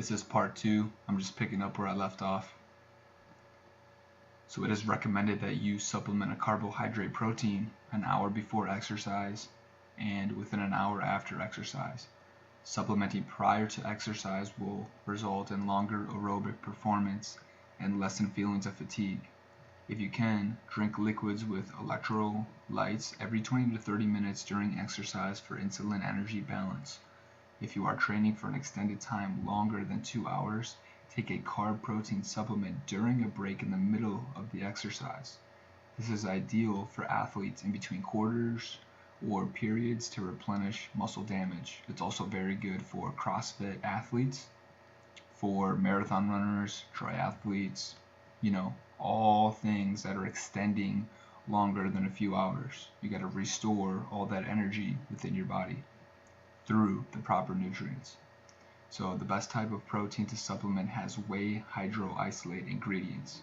This is part 2. I'm just picking up where I left off. So it is recommended that you supplement a carbohydrate protein an hour before exercise and within an hour after exercise. Supplementing prior to exercise will result in longer aerobic performance and lessen feelings of fatigue. If you can, drink liquids with electrolytes every 20 to 30 minutes during exercise for insulin energy balance. If you are training for an extended time longer than 2 hours, take a carb protein supplement during a break in the middle of the exercise. This is ideal for athletes in between quarters or periods to replenish muscle damage. It's also very good for CrossFit athletes, for marathon runners, triathletes, all things that are extending longer than a few hours. You got to restore all that energy within your body through the proper nutrients. So the best type of protein to supplement has whey hydroisolate ingredients.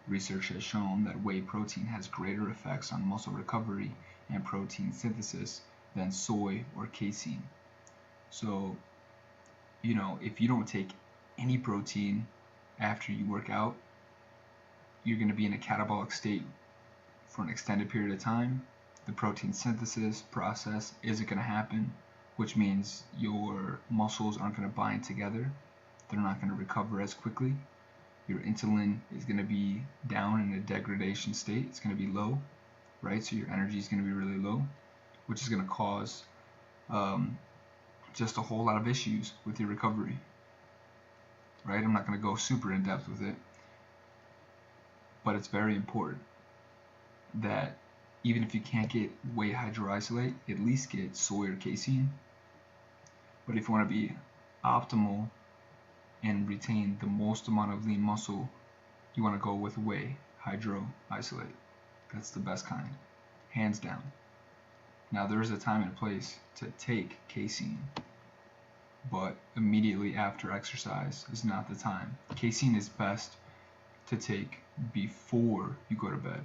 Research has shown that whey protein has greater effects on muscle recovery and protein synthesis than soy or casein. So, if you don't take any protein after you work out, you're going to be in a catabolic state for an extended period of time. The protein synthesis process isn't going to happen, which means your muscles aren't going to bind together. They're not going to recover as quickly. Your insulin is going to be down in a degradation state. It's going to be low, right? So your energy is going to be really low, which is going to cause just a whole lot of issues with your recovery, right? I'm not going to go super in depth with it, but it's very important that even if you can't get whey hydroisolate, at least get soy or casein. But if you want to be optimal and retain the most amount of lean muscle, you want to go with whey hydroisolate. That's the best kind, hands down. Now there is a time and place to take casein, but immediately after exercise is not the time. Casein is best to take before you go to bed.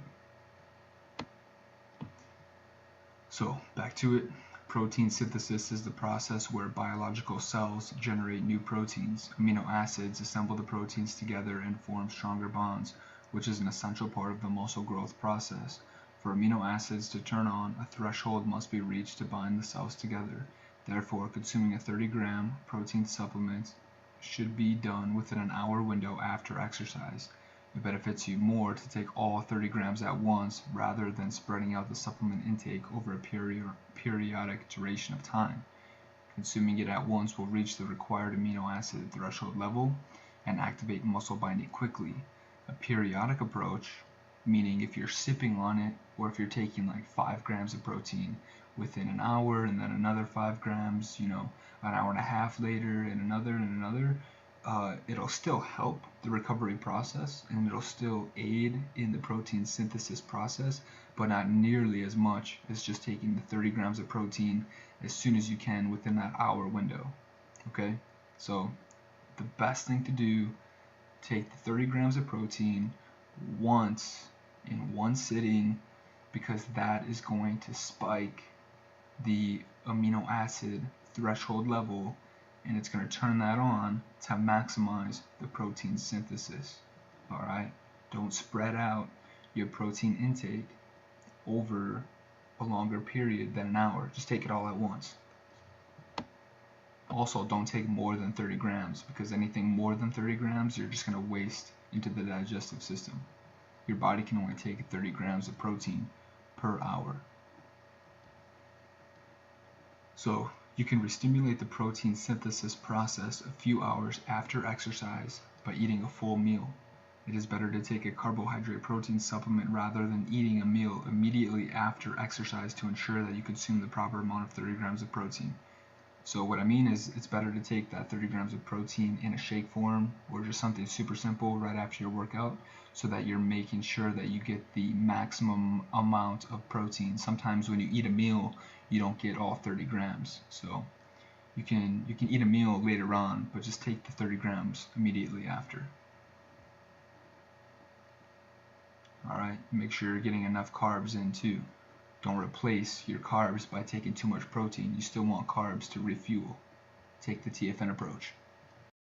So back to it. Protein synthesis is the process where biological cells generate new proteins. Amino acids assemble the proteins together and form stronger bonds, which is an essential part of the muscle growth process. For amino acids to turn on, a threshold must be reached to bind the cells together. Therefore, consuming a 30-gram protein supplement should be done within an hour window after exercise. It benefits you more to take all 30 grams at once rather than spreading out the supplement intake over a periodic duration of time. Consuming it at once will reach the required amino acid threshold level and activate muscle binding quickly. A periodic approach, meaning if you're sipping on it or if you're taking like 5 grams of protein within an hour and then another 5 grams, an hour and a half later and another, it'll still help the recovery process and it'll still aid in the protein synthesis process, but not nearly as much as just taking the 30 grams of protein as soon as you can within that hour window. Okay, so the best thing to do, take the 30 grams of protein once in one sitting, because that is going to spike the amino acid threshold level and it's going to turn that on to maximize the protein synthesis. Alright, don't spread out your protein intake over a longer period than an hour. Just take it all at once. Also, don't take more than 30 grams, because anything more than 30 grams you're just going to waste into the digestive system. Your body can only take 30 grams of protein per hour. So you can restimulate the protein synthesis process a few hours after exercise by eating a full meal. It is better to take a carbohydrate protein supplement rather than eating a meal immediately after exercise to ensure that you consume the proper amount of 30 grams of protein. So what I mean is, it's better to take that 30 grams of protein in a shake form or just something super simple right after your workout, so that you're making sure that you get the maximum amount of protein. Sometimes when you eat a meal, you don't get all 30 grams. So you can eat a meal later on, but just take the 30 grams immediately after. Alright, make sure you're getting enough carbs in too. Don't replace your carbs by taking too much protein. You still want carbs to refuel. Take the TFN approach.